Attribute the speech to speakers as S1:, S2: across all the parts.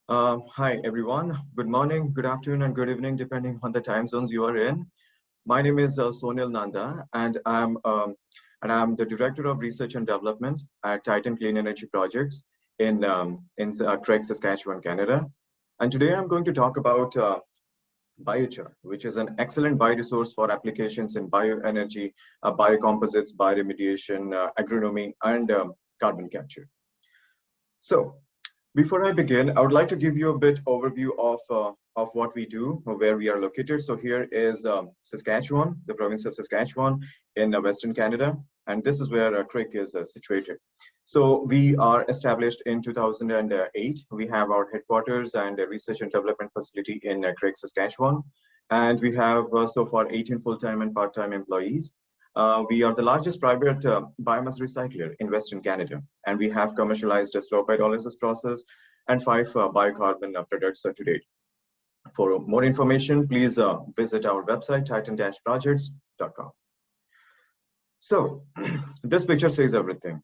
S1: Hi, everyone. Good morning, good afternoon, and good evening, depending on the time zones you are in. My name is Sonil Nanda, and I'm the Director of Research and Development at Titan Clean Energy Projects in Craig, Saskatchewan, Canada. And today I'm going to talk about biochar, which is an excellent bioresource for applications in bioenergy, biocomposites, bioremediation, agronomy, and carbon capture. So, before I begin, I would like to give you a bit overview of what we do, or where we are located. So here is Saskatchewan, the province of Saskatchewan in Western Canada, and this is where Craig is situated. So we are established in 2008. We have our headquarters and a research and development facility in Craig, Saskatchewan, and we have so far 18 full-time and part-time employees. We are the largest private biomass recycler in Western Canada, and we have commercialized a slow pyrolysis process and 5 biocarbon products to date. For more information, please visit our website, titan-projects.com. So, this picture says everything.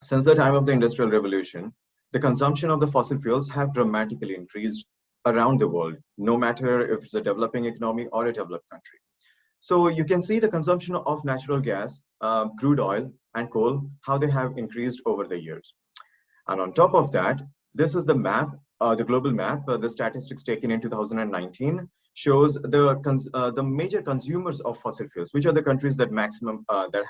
S1: Since the time of the Industrial Revolution, the consumption of the fossil fuels have dramatically increased around the world, no matter if it's a developing economy or a developed country. So you can see the consumption of natural gas, crude oil, and coal, how they have increased over the years. And on top of that, this is the map, the global map, the statistics taken in 2019 shows the major consumers of fossil fuels, which are the countries that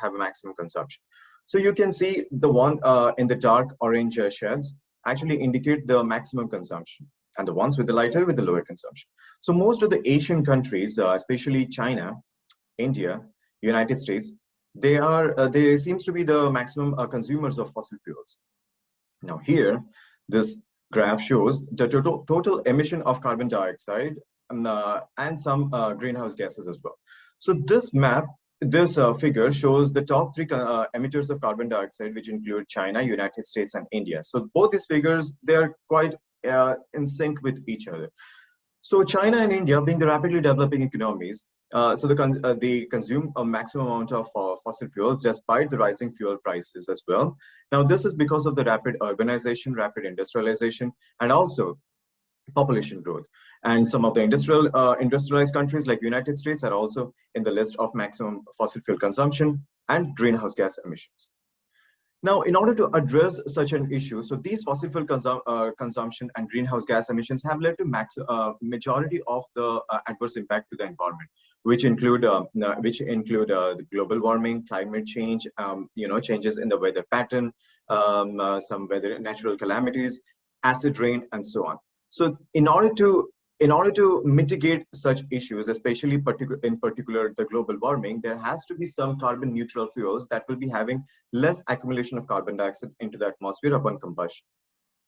S1: have maximum consumption. So you can see the one in the dark orange shades actually indicate the maximum consumption, and the ones with the lighter with the lower consumption. So most of the Asian countries, especially China, India, United States, they seems to be the maximum consumers of fossil fuels. Now here, this graph shows the total emission of carbon dioxide and some greenhouse gases as well. So this map, this figure shows the top 3 emitters of carbon dioxide, which include China, United States, and India. So both these figures, they are quite in sync with each other. So China and India, being the rapidly developing economies, they consume a maximum amount of fossil fuels despite the rising fuel prices as well. Now, this is because of the rapid urbanization, rapid industrialization, and also population growth. And some of the industrialized countries like United States are also in the list of maximum fossil fuel consumption and greenhouse gas emissions. Now, in order to address such an issue, so these fossil fuel consumption and greenhouse gas emissions have led to majority of the adverse impact to the environment, which include the global warming, climate change, changes in the weather pattern, some natural calamities, acid rain, and so on. So, in order to mitigate such issues, especially in particular the global warming, there has to be some carbon neutral fuels that will be having less accumulation of carbon dioxide into the atmosphere upon combustion.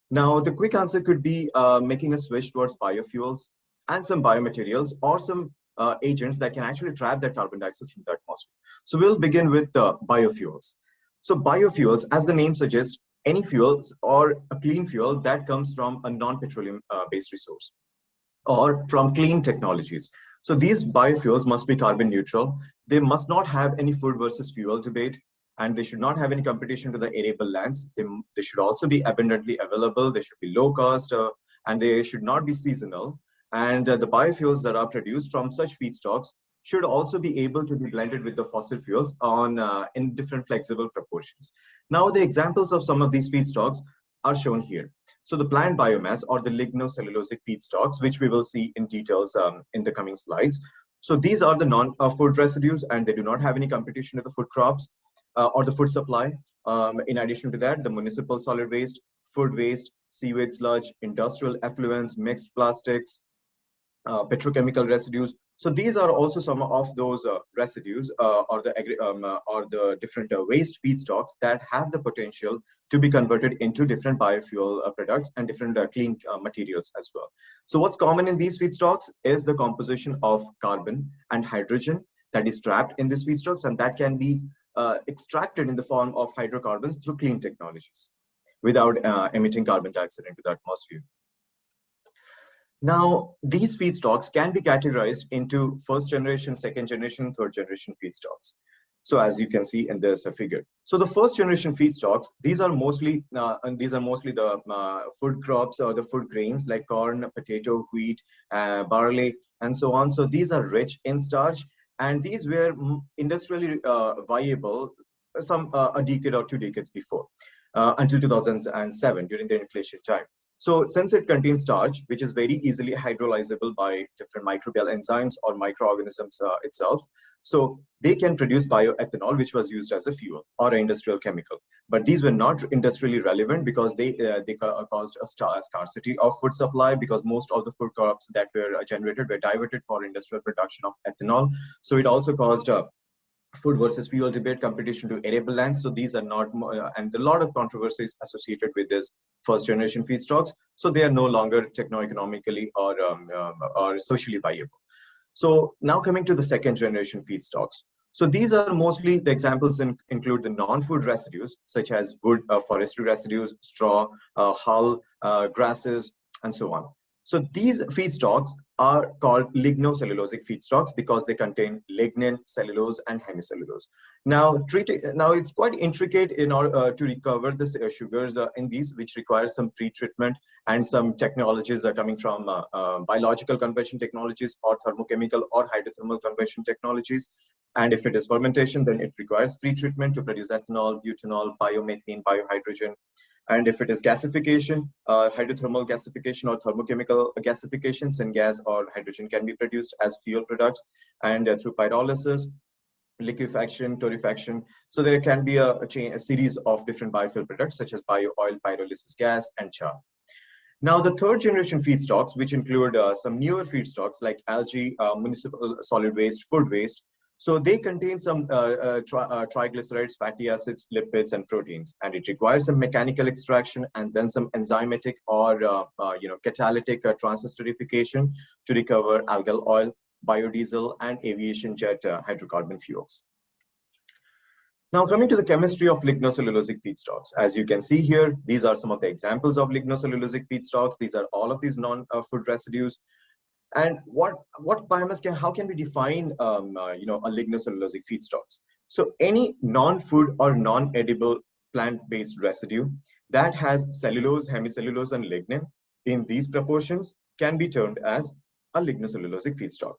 S1: Now, the quick answer could be making a switch towards biofuels and some biomaterials or some agents that can actually trap that carbon dioxide from the atmosphere. So we'll begin with biofuels. So biofuels, as the name suggests, any fuels or a clean fuel that comes from a non-petroleum based resource or from clean technologies. So these biofuels must be carbon neutral. They must not have any food versus fuel debate, and they should not have any competition to the arable lands. They should also be abundantly available. They should be low cost, and they should not be seasonal. And the biofuels that are produced from such feedstocks should also be able to be blended with the fossil fuels in different flexible proportions. Now, the examples of some of these feedstocks are shown here. So the plant biomass or the lignocellulosic feedstocks, which we will see in details in the coming slides. So these are the non-food residues, and they do not have any competition with the food crops or the food supply. In addition to that, the municipal solid waste, food waste, sewage sludge, industrial effluents, mixed plastics, petrochemical residues. So these are also some of those residues or the different waste feedstocks that have the potential to be converted into different biofuel products and different clean materials as well. So what's common in these feedstocks is the composition of carbon and hydrogen that is trapped in these feedstocks, and that can be extracted in the form of hydrocarbons through clean technologies without emitting carbon dioxide into the atmosphere. Now, these feedstocks can be categorized into first generation, second generation, third generation feedstocks. So as you can see in this figure. So the first generation feedstocks, these are mostly the food crops or the food grains like corn, potato, wheat, barley, and so on. So these are rich in starch, and these were industrially viable a decade or 2 decades before, until 2007 during the inflation time. So since it contains starch, which is very easily hydrolyzable by different microbial enzymes or microorganisms itself, so they can produce bioethanol, which was used as a fuel or an industrial chemical. But these were not industrially relevant because they caused a scarcity of food supply, because most of the food crops that were generated were diverted for industrial production of ethanol. So it also caused food versus fuel debate, competition to arable lands. So these are not, and a lot of controversies associated with this first generation feedstocks. So they are no longer techno-economically or socially viable. So now coming to the second generation feedstocks. So these are mostly the examples include the non-food residues, such as wood, forestry residues, straw, hull, grasses, and so on. So these feedstocks are called lignocellulosic feedstocks because they contain lignin, cellulose, and hemicellulose. Now, it's quite intricate in order to recover the sugars in these, which require some pre-treatment, and some technologies are coming from biological conversion technologies or thermochemical or hydrothermal conversion technologies. And if it is fermentation, then it requires pre-treatment to produce ethanol, butanol, biomethane, biohydrogen. And if it is gasification, hydrothermal gasification or thermochemical gasification, syngas or hydrogen can be produced as fuel products, and through pyrolysis, liquefaction, torrefaction. So there can be a series of different biofuel products such as bio-oil, pyrolysis gas, and char. Now, the third generation feedstocks, which include some newer feedstocks like algae, municipal solid waste, food waste. So they contain some triglycerides, fatty acids, lipids, and proteins, and it requires some mechanical extraction and then some enzymatic or catalytic transesterification to recover algal oil, biodiesel, and aviation jet hydrocarbon fuels. Now, coming to the chemistry of lignocellulosic feedstocks, as you can see here, these are some of the examples of lignocellulosic feedstocks. These are all of these non-food residues. And how can we define, a lignocellulosic feedstocks? So any non-food or non-edible plant-based residue that has cellulose, hemicellulose, and lignin in these proportions can be termed as a lignocellulosic feedstock.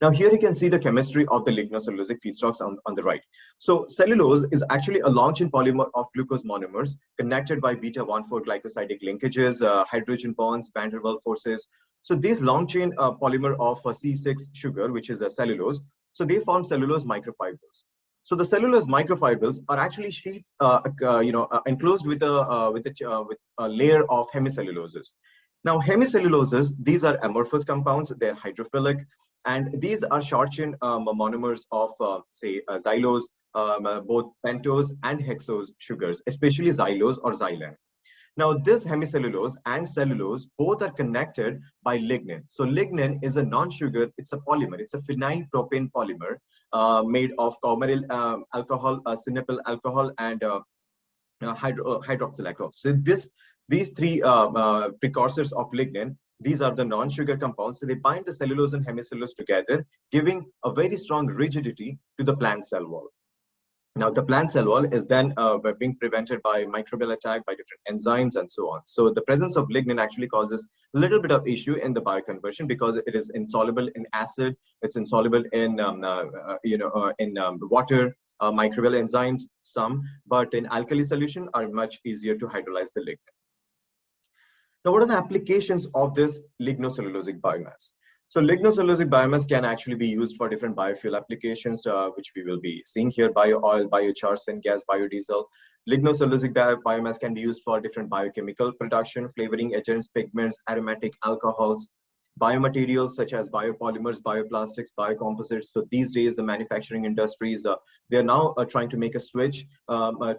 S1: Now here you can see the chemistry of the lignocellulosic feedstocks on the right. So cellulose is actually a long chain polymer of glucose monomers connected by beta-1,4 glycosidic linkages, hydrogen bonds, van der Waals forces. So this long chain polymer of C6 sugar, which is a cellulose, so they form cellulose microfibrils. So the cellulose microfibrils are actually sheets, enclosed with a layer of hemicelluloses. Now, hemicelluloses, these are amorphous compounds, they're hydrophilic, and these are short chain monomers of, xylose, both pentose and hexose sugars, especially xylose or xylane. Now, this hemicellulose and cellulose both are connected by lignin. So lignin is a non-sugar, it's a polymer, it's a phenyl propane polymer made of coumaryl alcohol, synepyl alcohol, and hydroxyl alcohol. So these three precursors of lignin, these are the non-sugar compounds. So they bind the cellulose and hemicellulose together, giving a very strong rigidity to the plant cell wall. Now, the plant cell wall is then being prevented by microbial attack, by different enzymes, and so on. So the presence of lignin actually causes a little bit of issue in the bioconversion because it is insoluble in acid, it's insoluble in water, microbial enzymes, some, but in alkali solution are much easier to hydrolyze the lignin. Now, what are the applications of this lignocellulosic biomass? So lignocellulosic biomass can actually be used for different biofuel applications, which we will be seeing here: bio-oil, biochar, syngas, biodiesel. Lignocellulosic biomass can be used for different biochemical production, flavoring agents, pigments, aromatic alcohols, biomaterials such as biopolymers, bioplastics, biocomposites. So these days, the manufacturing industries, they're now trying to make a switch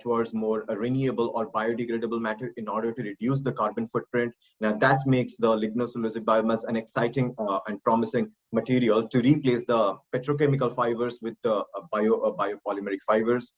S1: towards more renewable or biodegradable matter in order to reduce the carbon footprint. Now that makes the lignocellulosic biomass an exciting and promising material to replace the petrochemical fibers with the biopolymeric fibers.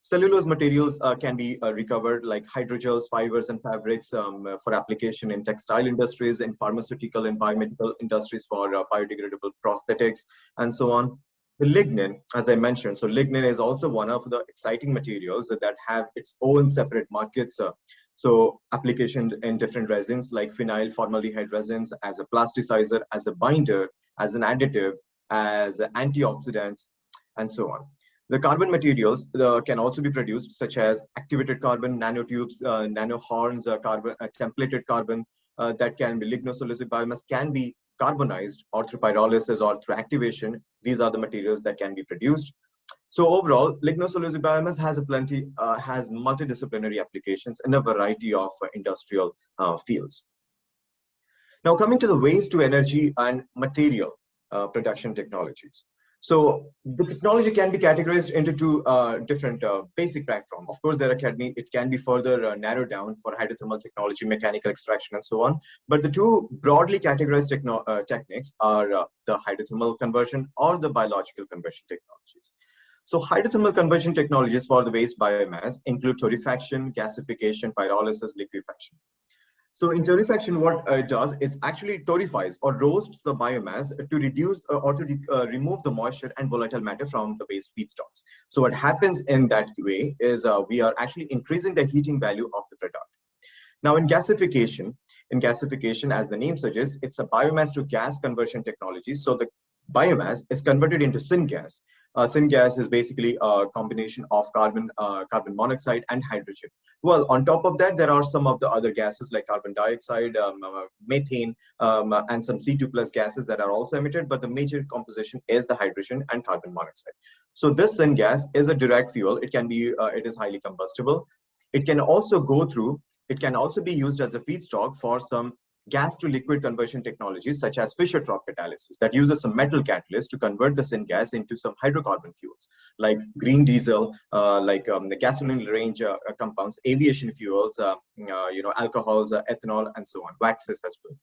S1: Cellulose materials can be recovered like hydrogels, fibers, and fabrics for application in textile industries, in pharmaceutical and biomedical industries for biodegradable prosthetics, and so on. The lignin, as I mentioned, so lignin is also one of the exciting materials that have its own separate markets. So application in different resins like phenyl formaldehyde resins as a plasticizer, as a binder, as an additive, as antioxidants, and so on. The carbon materials can also be produced, such as activated carbon, nanotubes, nanohorns, carbon, templated carbon that can be lignocellulosic biomass can be carbonized or through pyrolysis or through activation. These are the materials that can be produced. So overall, lignocellulosic biomass has multidisciplinary applications in a variety of industrial fields. Now, coming to the waste to energy and material production technologies. So the technology can be categorized into two different basic platforms. Of course, it can be further narrowed down for hydrothermal technology, mechanical extraction, and so on. But the two broadly categorized techniques are the hydrothermal conversion or the biological conversion technologies. So hydrothermal conversion technologies for the waste biomass include torrefaction, gasification, pyrolysis, liquefaction. So in torrefaction, what it does, it actually torrefies or roasts the biomass to reduce or to remove the moisture and volatile matter from the waste feedstocks. So what happens in that way is we are actually increasing the heating value of the product. Now in gasification, as the name suggests, it's a biomass to gas conversion technology. So the biomass is converted into syngas. Syngas is basically a combination of carbon monoxide and hydrogen. Well, on top of that, there are some of the other gases like carbon dioxide, methane, and some C2 plus gases that are also emitted, but the major composition is the hydrogen and carbon monoxide. So this syngas is a direct fuel. It is highly combustible. It can also be used as a feedstock for some gas to liquid conversion technologies such as Fischer-Tropsch catalysis that uses some metal catalyst to convert the syngas into some hydrocarbon fuels like green diesel, the gasoline range compounds, aviation fuels, alcohols, ethanol, and so on, waxes as well.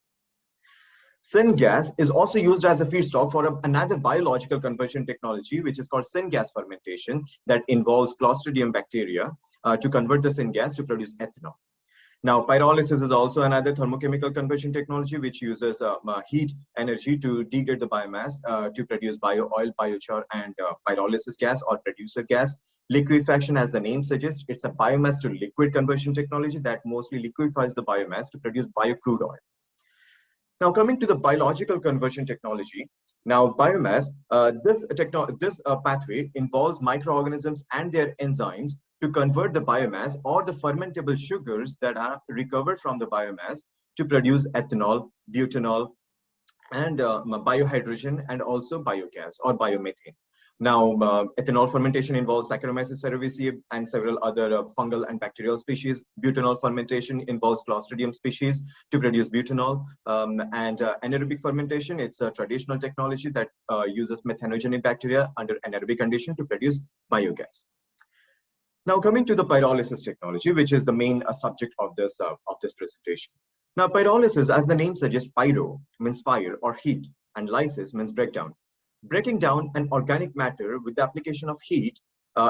S1: Syngas is also used as a feedstock for another biological conversion technology, which is called syngas fermentation, that involves Clostridium bacteria to convert the syngas to produce ethanol. Now, pyrolysis is also another thermochemical conversion technology which uses heat energy to degrade the biomass to produce bio-oil, biochar, and pyrolysis gas or producer gas. Liquefaction, as the name suggests, it's a biomass to liquid conversion technology that mostly liquefies the biomass to produce bio-crude oil. Now, coming to the biological conversion technology. Now, biomass, this pathway involves microorganisms and their enzymes to convert the biomass or the fermentable sugars that are recovered from the biomass to produce ethanol, butanol, and biohydrogen, and also biogas or biomethane. Now, ethanol fermentation involves Saccharomyces cerevisiae and several other fungal and bacterial species. Butanol fermentation involves Clostridium species to produce butanol. And anaerobic fermentation, it's a traditional technology that uses methanogenic bacteria under anaerobic condition to produce biogas. Now, coming to the pyrolysis technology, which is the main subject of this presentation. Now, pyrolysis, as the name suggests, pyro means fire or heat, and lysis means breakdown. Breaking down an organic matter with the application of heat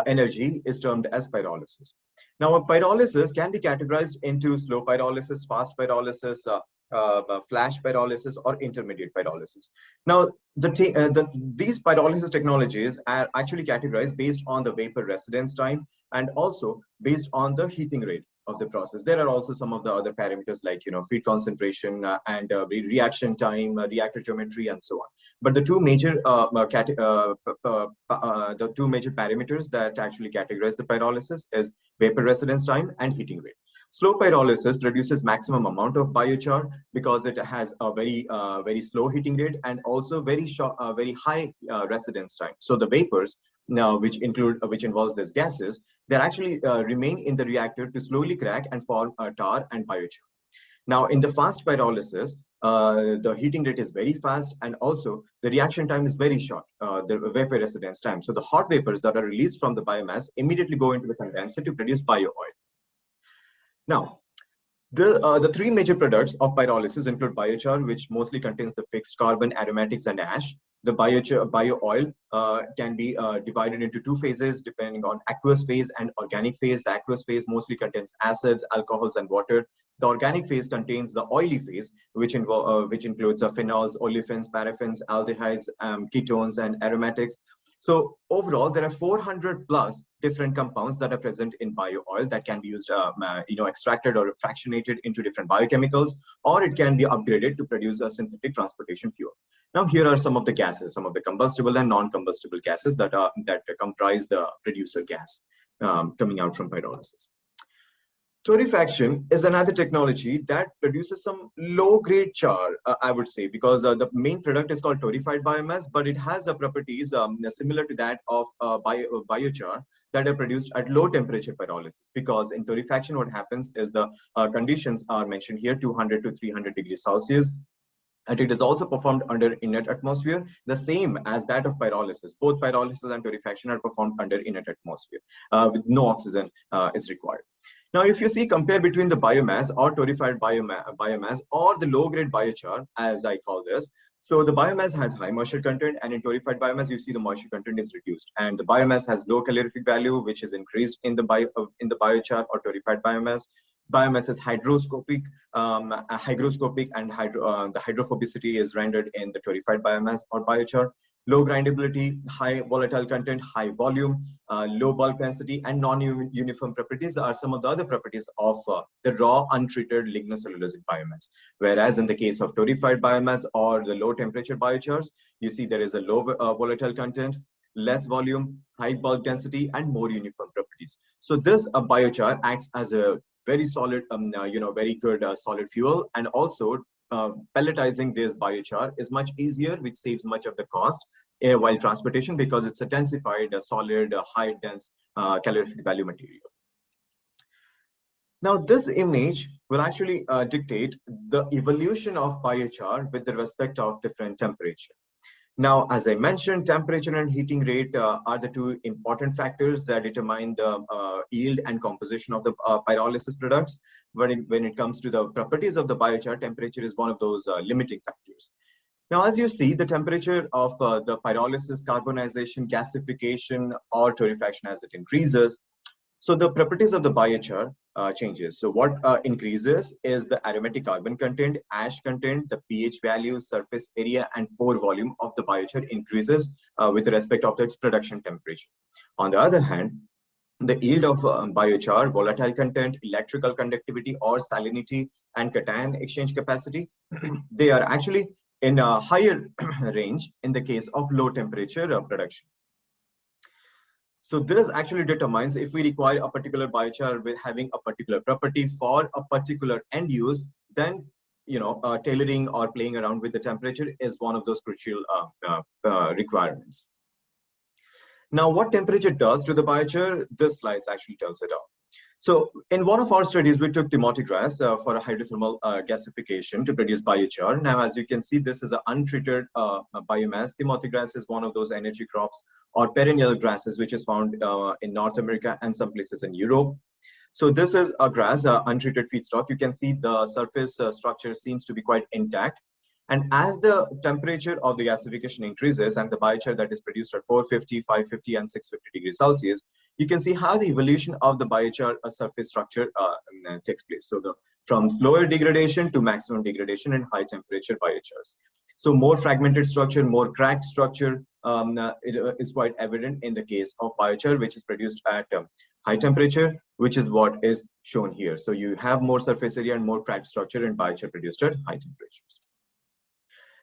S1: energy is termed as pyrolysis. Now, a pyrolysis can be categorized into slow pyrolysis, fast pyrolysis, flash pyrolysis, or intermediate pyrolysis. Now, these pyrolysis technologies are actually categorized based on the vapor residence time and also based on the heating rate of the process. There are also some of the other parameters like feed concentration and reaction time, reactor geometry, and so on. But the two major parameters that actually categorize the pyrolysis is vapor residence time and heating rate. Slow pyrolysis produces maximum amount of biochar because it has a very slow heating rate and also very high residence time. So the vapors now, which involves these gases, they actually remain in the reactor to slowly crack and form tar and biochar. Now, in the fast pyrolysis, the heating rate is very fast, and also the reaction time is very short, the vapor residence time. So the hot vapors that are released from the biomass immediately go into the condenser to produce bio-oil. Now, the three major products of pyrolysis include biochar, which mostly contains the fixed carbon, aromatics, and ash. The bio-oil can be divided into two phases depending on aqueous phase and organic phase. The aqueous phase mostly contains acids, alcohols, and water. The organic phase contains the oily phase, which includes phenols, olefins, paraffins, aldehydes, ketones, and aromatics. So overall, there are 400 plus different compounds that are present in bio oil that can be used, extracted or fractionated into different biochemicals, or it can be upgraded to produce a synthetic transportation fuel. Now, here are some of the gases, some of the combustible and non-combustible gases that comprise the producer gas coming out from pyrolysis. Torrefaction is another technology that produces some low-grade char, I would say, because the main product is called torrefied biomass, but it has properties similar to that of biochar that are produced at low temperature pyrolysis. Because in torrefaction, what happens is the conditions are mentioned here, 200 to 300 degrees Celsius. And it is also performed under inert atmosphere, the same as that of pyrolysis. Both pyrolysis and torrefaction are performed under inert atmosphere with no oxygen is required. Now, if you see, compare between the biomass or torrefied biomass or the low-grade biochar, as I call this. So the biomass has high moisture content, and in torrefied biomass, you see the moisture content is reduced, and the biomass has low calorific value, which is increased in the biochar or torrefied biomass. Biomass is hygroscopic, and the hydrophobicity is rendered in the torrefied biomass or biochar. Low grindability, high volatile content, high volume, low bulk density, and non-uniform properties are some of the other properties of the raw untreated lignocellulosic biomass. Whereas in the case of torrefied biomass or the low temperature biochars, you see there is a low volatile content, less volume, high bulk density, and more uniform properties. So this biochar acts as a very solid, very good solid fuel, and also pelletizing this biochar is much easier, which saves much of the cost while transportation, because it's a densified, solid, high dense calorific value material. Now, this image will actually dictate the evolution of biochar with the respect of different temperature. Now, as I mentioned, temperature and heating rate are the two important factors that determine the yield and composition of the pyrolysis products. When it comes to the properties of the biochar, temperature is one of those limiting factors. Now, as you see, the temperature of the pyrolysis, carbonization, gasification, or torrefaction as it increases, so the properties of the biochar changes. So what increases is the aromatic carbon content, ash content, the pH value, surface area, and pore volume of the biochar increases with respect of its production temperature. On the other hand, the yield of biochar, volatile content, electrical conductivity or salinity, and cation exchange capacity, they are actually in a higher range in the case of low temperature production. So this actually determines if we require a particular biochar with having a particular property for a particular end use, then tailoring or playing around with the temperature is one of those crucial requirements. Now, what temperature does to the biochar, this slide actually tells it all. So in one of our studies, we took Timothy grass for a hydrothermal gasification to produce biochar. Now, as you can see, this is an untreated biomass. Timothy grass is one of those energy crops or perennial grasses, which is found in North America and some places in Europe. So this is a grass, untreated feedstock. You can see the surface structure seems to be quite intact. And as the temperature of the gasification increases and the biochar that is produced at 450, 550, and 650 degrees Celsius, you can see how the evolution of the biochar surface structure takes place. So from slower degradation to maximum degradation in high temperature biochars. So more fragmented structure, more cracked structure is quite evident in the case of biochar, which is produced at high temperature, which is what is shown here. So you have more surface area and more cracked structure in biochar produced at high temperatures.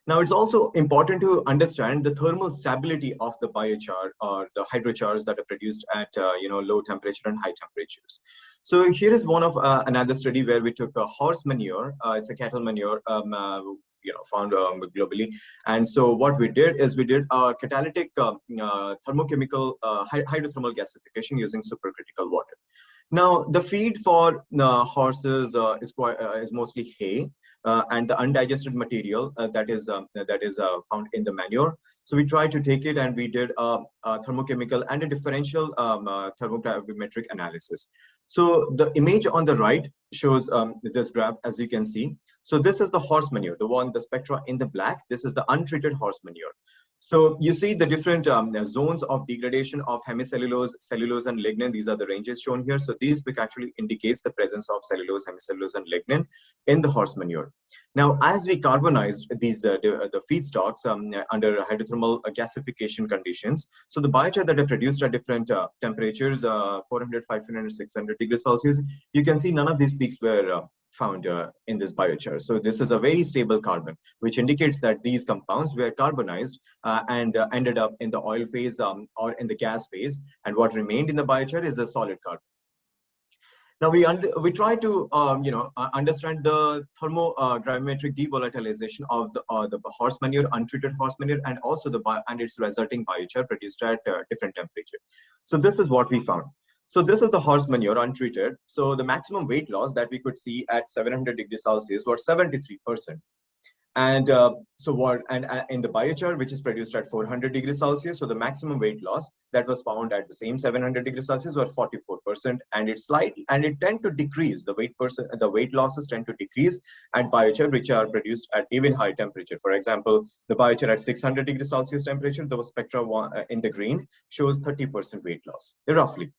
S1: Now, it's also important to understand the thermal stability of the biochar or the hydrochars that are produced at low temperature and high temperatures. So here is one of another study where we took a horse manure. It's a cattle manure, found globally. And so what we did is we did a catalytic thermochemical hydrothermal gasification using supercritical water. Now, the feed for horses is mostly hay. And the undigested material that is found in the manure. So we tried to take it and we did a thermochemical and a differential thermogravimetric analysis. So the image on the right shows this graph, as you can see. So this is the horse manure, the spectra in the black. This is the untreated horse manure. So you see the different zones of degradation of hemicellulose, cellulose, and lignin. These are the ranges shown here. So these pic actually indicates the presence of cellulose, hemicellulose, and lignin in the horse manure. Now, as we carbonized these the feedstocks under hydrothermal gasification conditions, so the biochar that are produced at different temperatures, 400, 500, 600 degrees Celsius, you can see none of these peaks were found in this biochar. So this is a very stable carbon, which indicates that these compounds were carbonized and ended up in the oil phase or in the gas phase, and what remained in the biochar is a solid carbon. Now we try to understand the thermogravimetric devolatilization of the horse manure, untreated horse manure, and also and its resulting biochar produced at different temperature. So this is what we found. So this is the horse manure untreated. So the maximum weight loss that we could see at 700 degrees Celsius was 73%. And in the biochar, which is produced at 400 degrees Celsius, so the maximum weight loss that was found at the same 700 degrees Celsius was 44%, and it tend to decrease. The weight losses tend to decrease at biochar which are produced at even high temperature. For example, the biochar at 600 degrees Celsius temperature, the spectra in the green shows 30% weight loss, roughly.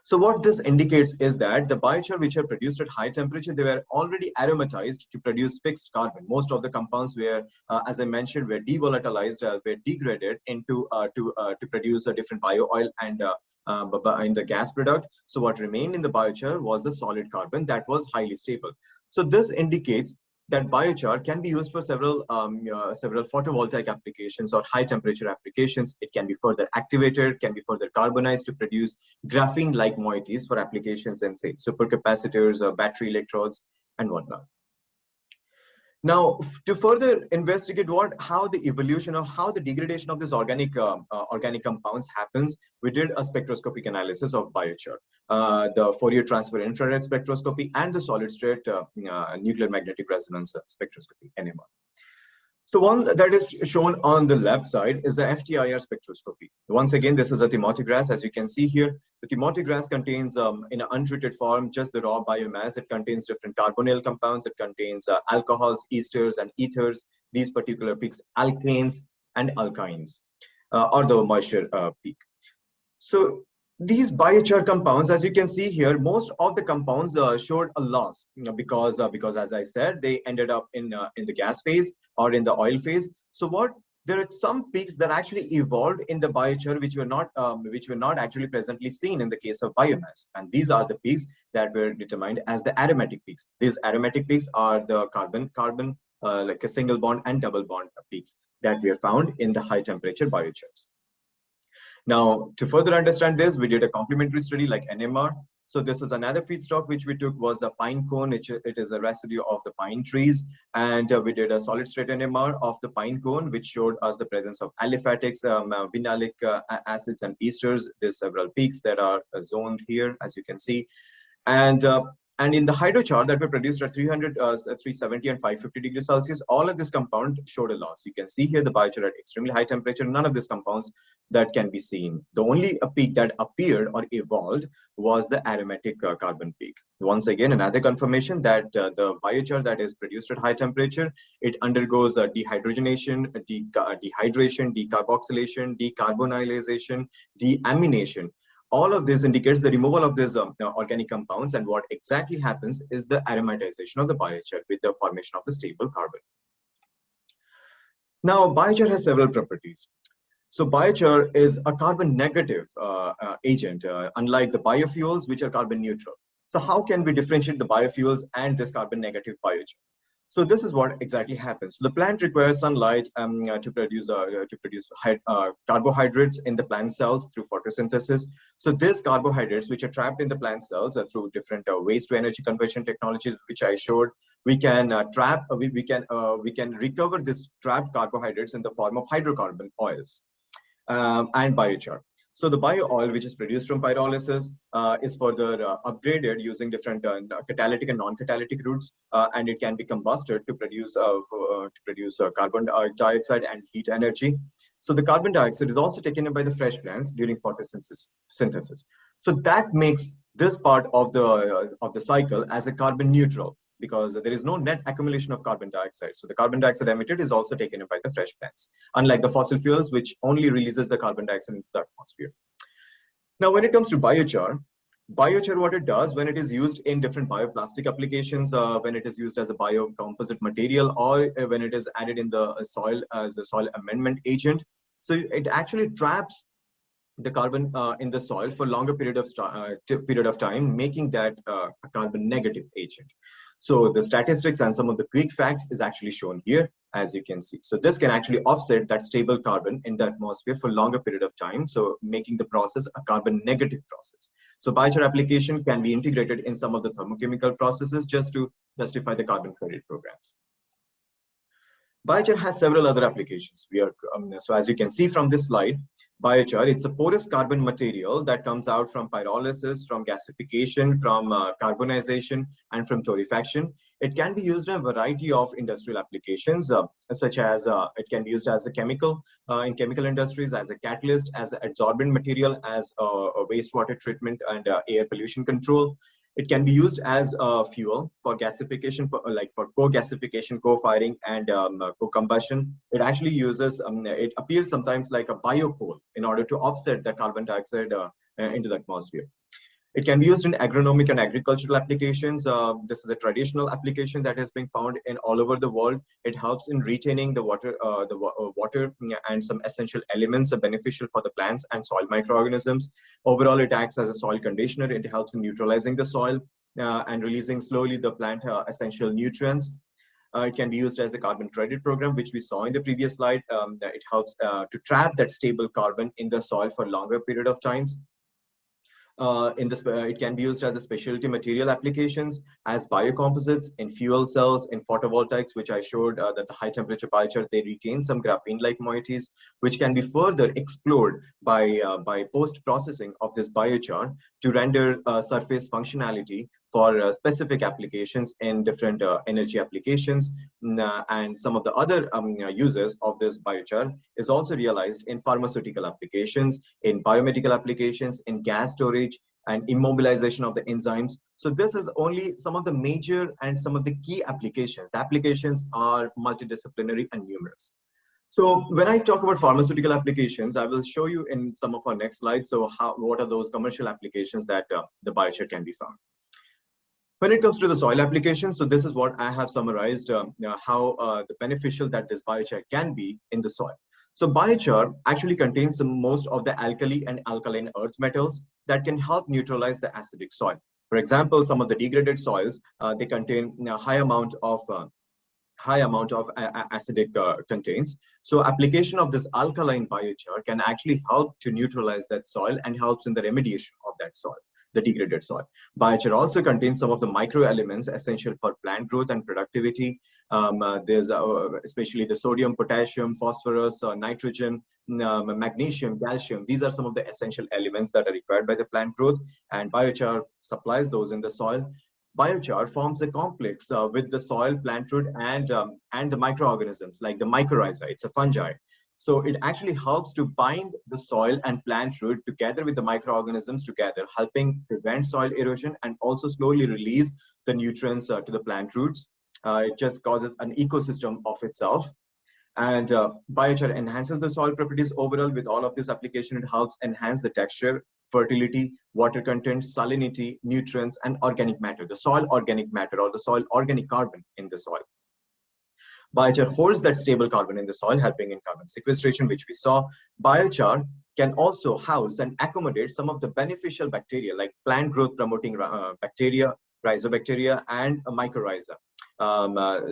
S1: So what this indicates is that the biochar which are produced at high temperature, they were already aromatized to produce fixed carbon. Most of the compounds were, as I mentioned, were devolatilized, were degraded into to produce a different bio oil and in the gas product. So what remained in the biochar was a solid carbon that was highly stable. So this indicates that biochar can be used for several photovoltaic applications or high temperature applications. It can be further activated, can be further carbonized to produce graphene-like moieties for applications in, say, supercapacitors or battery electrodes and whatnot. Now, to further investigate how the evolution or how the degradation of this organic compounds happens, we did a spectroscopic analysis of biochar, the Fourier transfer infrared spectroscopy, and the solid state nuclear magnetic resonance spectroscopy, NMR. So one that is shown on the left side is the FTIR spectroscopy. Once again, this is a Timothy grass. As you can see here, the Timothy grass contains, in an untreated form, just the raw biomass. It contains different carbonyl compounds. It contains alcohols, esters, and ethers. These particular peaks, alkanes and alkynes, or the moisture peak. So these biochar compounds, as you can see here, most of the compounds showed a loss because as I said, they ended up in the gas phase or in the oil phase. So there are some peaks that actually evolved in the biochar which were not actually presently seen in the case of biomass, and these are the peaks that were determined as the aromatic peaks. These aromatic peaks are the carbon like a single bond and double bond peaks that were found in the high temperature biochars. Now, to further understand this, we did a complementary study like NMR. So this is another feedstock which we took was a pine cone. It is a residue of the pine trees. And we did a solid state NMR of the pine cone, which showed us the presence of aliphatics, vinalic acids, and esters. There's several peaks that are zoned here, as you can see. And in the hydrochar that were produced at 300, 370, and 550 degrees Celsius, all of this compound showed a loss. You can see here the biochar at extremely high temperature, none of these compounds that can be seen. The only peak that appeared or evolved was the aromatic carbon peak. Once again, another confirmation that the biochar that is produced at high temperature, it undergoes dehydrogenation, dehydration, decarboxylation, decarbonylation, deamination. All of this indicates the removal of these organic compounds, and what exactly happens is the aromatization of the biochar with the formation of the stable carbon. Now, biochar has several properties. So biochar is a carbon negative agent, unlike the biofuels, which are carbon neutral. So how can we differentiate the biofuels and this carbon negative biochar? So this is what exactly happens. The plant requires sunlight to produce carbohydrates in the plant cells through photosynthesis. So these carbohydrates, which are trapped in the plant cells through different waste to energy conversion technologies, which I showed, we can recover this trapped carbohydrates in the form of hydrocarbon oils and biochar. So the bio oil, which is produced from pyrolysis, is further upgraded using different catalytic and non-catalytic routes, and it can be combusted to produce carbon dioxide and heat energy. So the carbon dioxide is also taken up by the fresh plants during photosynthesis. So that makes this part of the cycle as a carbon neutral. because there is no net accumulation of carbon dioxide. So the carbon dioxide emitted is also taken up by the fresh plants, unlike the fossil fuels, which only releases the carbon dioxide into the atmosphere. Now, when it comes to biochar, what it does when it is used in different bioplastic applications, when it is used as a biocomposite material, or when it is added in the soil as a soil amendment agent, so it actually traps the carbon in the soil for longer period of time, making that a carbon negative agent. So the statistics and some of the quick facts is actually shown here, as you can see. So this can actually offset that stable carbon in the atmosphere for longer period of time, so making the process a carbon negative process. So biochar application can be integrated in some of the thermochemical processes just to justify the carbon credit programs. Biochar has several other applications. So as you can see from this slide, biochar, it's a porous carbon material that comes out from pyrolysis, from gasification, from carbonization, and from torrefaction. It can be used in a variety of industrial applications, such as it can be used as a chemical in chemical industries, as a catalyst, as an adsorbent material, as a wastewater treatment and air pollution control. It can be used as a fuel for gasification, for co-gasification, co-firing, and co-combustion. It actually uses, it appears sometimes like a biocoal in order to offset the carbon dioxide into the atmosphere. It can be used in agronomic and agricultural applications. This is a traditional application that has been found in all over the world. It helps in retaining the water, water and some essential elements are beneficial for the plants and soil microorganisms. Overall, it acts as a soil conditioner. It helps in neutralizing the soil and releasing slowly the plant essential nutrients. It can be used as a carbon credit program, which we saw in the previous slide. It helps to trap that stable carbon in the soil for longer period of times. It can be used as a specialty material applications, as biocomposites, in fuel cells, in photovoltaics, which I showed that the high temperature biochar, they retain some graphene-like moieties, which can be further explored by post-processing of this biochar to render surface functionality for specific applications in different energy applications. And some of the other uses of this biochar is also realized in pharmaceutical applications, in biomedical applications, in gas storage, and immobilization of the enzymes. So this is only some of the major and some of the key applications. The applications are multidisciplinary and numerous. So when I talk about pharmaceutical applications, I will show you in some of our next slides. So what are those commercial applications that the biochar can be found. When it comes to the soil application, so this is what I have summarized how the beneficial that this biochar can be in the soil. So biochar actually contains most of the alkali and alkaline earth metals that can help neutralize the acidic soil. For example, some of the degraded soils, they contain a high amount of acidic contents. So application of this alkaline biochar can actually help to neutralize that soil and helps in the remediation of that soil, the degraded soil. Biochar also contains some of the microelements essential for plant growth and productivity. There's especially the sodium, potassium, phosphorus, nitrogen, magnesium, calcium. These are some of the essential elements that are required by the plant growth, and biochar supplies those in the soil. Biochar forms a complex with the soil, plant root, and the microorganisms like the mycorrhiza. It's a fungi. So it actually helps to bind the soil and plant root together with the microorganisms together, helping prevent soil erosion and also slowly release the nutrients to the plant roots. It just causes an ecosystem of itself. And biochar enhances the soil properties overall. With all of this application, it helps enhance the texture, fertility, water content, salinity, nutrients, and organic matter, the soil organic matter or the soil organic carbon in the soil. Biochar holds that stable carbon in the soil, helping in carbon sequestration, which we saw. Biochar can also house and accommodate some of the beneficial bacteria like plant growth promoting bacteria, rhizobacteria, and mycorrhiza.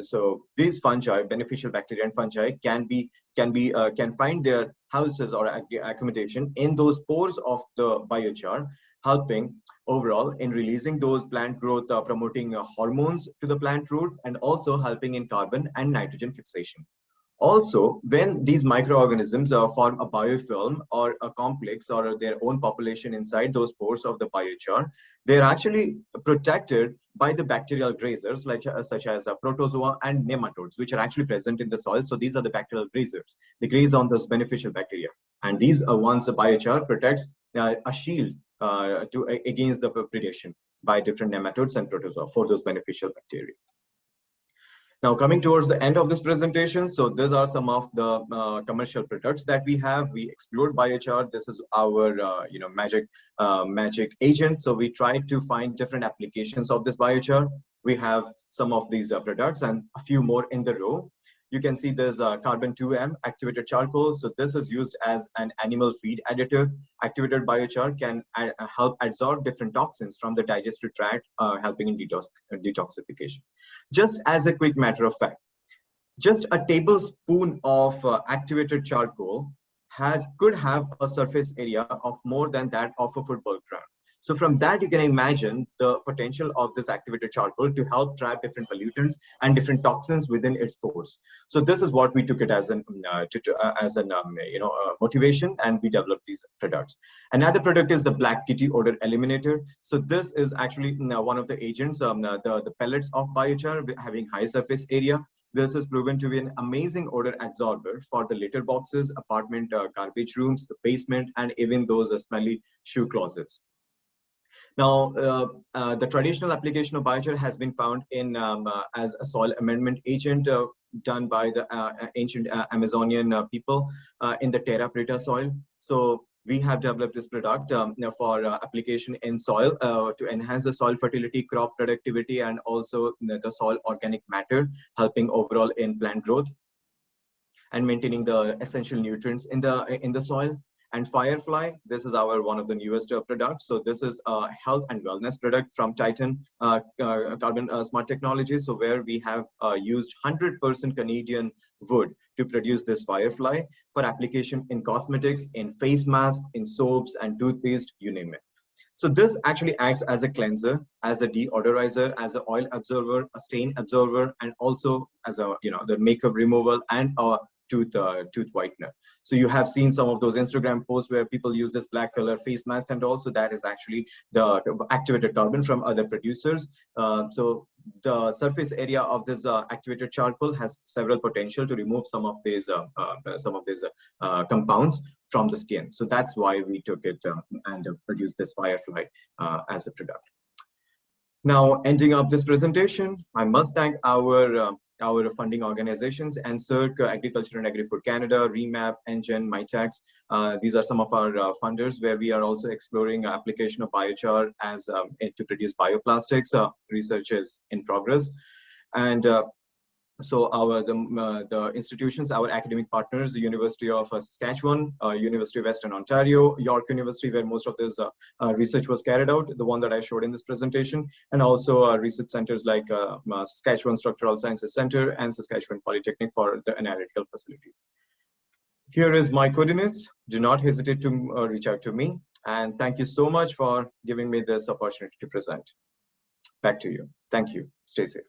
S1: So these fungi, beneficial bacteria and fungi, can find their houses or accommodation in those pores of the biochar, helping overall in releasing those plant growth promoting hormones to the plant root, and also helping in carbon and nitrogen fixation. Also, when these microorganisms form a biofilm or a complex or their own population inside those pores of the biochar, they're actually protected by the bacterial grazers such as protozoa and nematodes, which are actually present in the soil. So these are the bacterial grazers. They graze on those beneficial bacteria. And these once the biochar protects a shield against the predation by different nematodes and protozoa for those beneficial bacteria. Now, coming towards the end of this presentation, so these are some of the commercial products that we have. We explored biochar. This is our magic agent. So we tried to find different applications of this biochar. We have some of these products and a few more in the row. You can see there's carbon 2M activated charcoal. So this is used as an animal feed additive. Activated biochar can help absorb different toxins from the digestive tract, helping in detoxification. Just as a quick matter of fact, just a tablespoon of activated charcoal could have a surface area of more than that of a football ground. So from that, you can imagine the potential of this activated charcoal to help trap different pollutants and different toxins within its pores. So this is what we took it as an motivation, and we developed these products. Another product is the Black Kitty odor eliminator. So this is actually one of the agents, the pellets of biochar having high surface area. This is proven to be an amazing odor absorber for the litter boxes, apartment garbage rooms, the basement, and even those smelly shoe closets. Now, the traditional application of biochar has been found in as a soil amendment agent done by the ancient Amazonian people in the terra preta soil. So we have developed this product for application in soil to enhance the soil fertility, crop productivity, and also the soil organic matter, helping overall in plant growth and maintaining the essential nutrients in the soil. And Firefly, this is one of the newest products. So this is a health and wellness product from Titan Carbon Smart Technologies. So where we have used 100% Canadian wood to produce this Firefly for application in cosmetics, in face masks, in soaps and toothpaste, you name it. So this actually acts as a cleanser, as a deodorizer, as an oil absorber, a stain absorber, and also as the makeup removal and a tooth whitener. So you have seen some of those Instagram posts where people use this black color face mask, and also that is actually the activated carbon from other producers. So the surface area of this activated charcoal has several potential to remove some of these compounds from the skin. So that's why we took it and produced this Firefly as a product. Now, ending up this presentation, I must thank our funding organizations, NSERC, Agriculture and Agri-Food Canada, REMAP, NGen, MyTax. These are some of our funders where we are also exploring application of biochar as to produce bioplastics. Research is in progress. And so the institutions, our academic partners, the University of Saskatchewan, University of Western Ontario, York University, where most of this research was carried out, the one that I showed in this presentation, and also research centers like Saskatchewan Structural Sciences Center and Saskatchewan Polytechnic for the analytical facilities. Here is my coordinates. Do not hesitate to reach out to me. And thank you so much for giving me this opportunity to present. Back to you. Thank you. Stay safe.